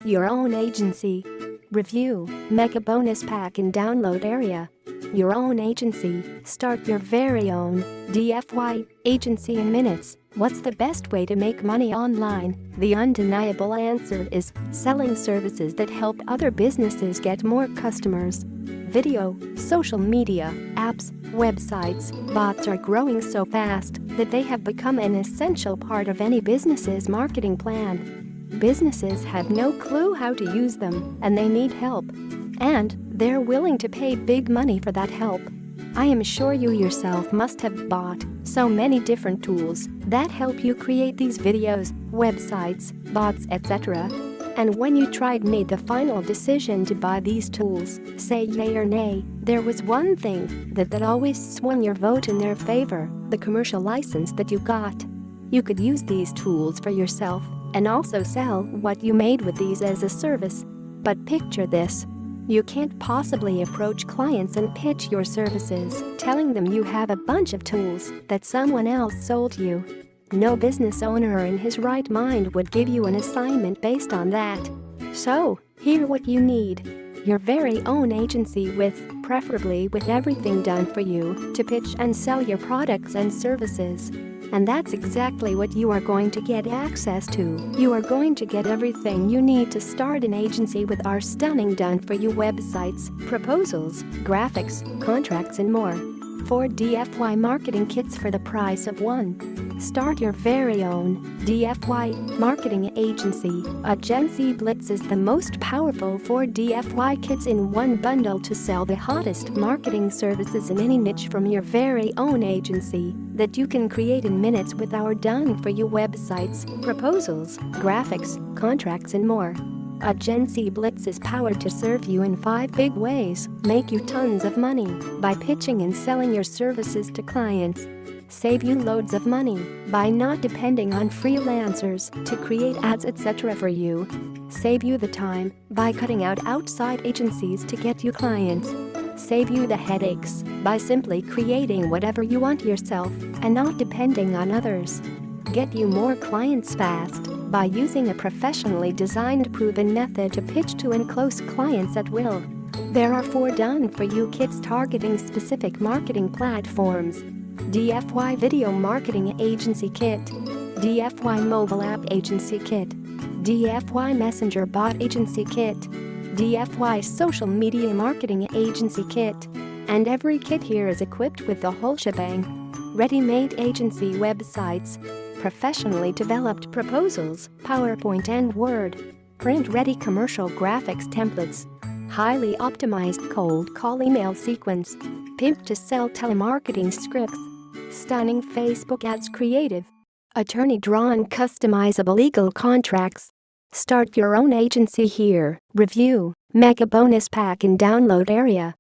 Your own agency. Review, mega bonus pack in download area. Your own agency. Start your very own DFY agency in minutes. What's the best way to make money online? The undeniable answer is selling services that help other businesses get more customers. Video, social media, apps, websites, bots are growing so fast that they have become an essential part of any business's marketing plan. Businesses have no clue how to use them, and they need help. And they're willing to pay big money for that help. I am sure you yourself must have bought so many different tools that help you create these videos, websites, bots, etc. And when you made the final decision to buy these tools, say yay or nay, there was one thing that always swung your vote in their favor: the commercial license that you got. You could use these tools for yourself and also sell what you made with these as a service. But picture this. You can't possibly approach clients and pitch your services, telling them you have a bunch of tools that someone else sold you. No business owner in his right mind would give you an assignment based on that. So, here's what you need: your very own agency preferably with everything done for you to pitch and sell your products and services. And that's exactly what you are going to get access to. You are going to get everything you need to start an agency with our stunning done-for-you websites, proposals, graphics, contracts, and more. 4 DFY marketing kits for the price of one. Start your very own DFY marketing agency. Agency Blitz is the most powerful 4 DFY kits in one bundle to sell the hottest marketing services in any niche from your very own agency that you can create in minutes with our done-for-you websites, proposals, graphics, contracts, and more. Agency Blitz is powered to serve you in 5 big ways: make you tons of money by pitching and selling your services to clients, save you loads of money by not depending on freelancers to create ads etc. for you, save you the time by cutting out outside agencies to get you clients, save you the headaches by simply creating whatever you want yourself and not depending on others, get you more clients fast by using a professionally designed proven method to pitch to and close clients at will. There are 4 done-for-you kits targeting specific marketing platforms: DFY Video Marketing Agency Kit, DFY Mobile App Agency Kit, DFY Messenger Bot Agency Kit, DFY Social Media Marketing Agency Kit. And every kit here is equipped with the whole shebang: ready-made agency websites, professionally developed proposals, PowerPoint and Word, print-ready commercial graphics templates, highly optimized cold call email sequence, pimp-to-sell telemarketing scripts, stunning Facebook ads creative, attorney-drawn customizable legal contracts. Start your own agency here. Review, mega bonus pack in download area.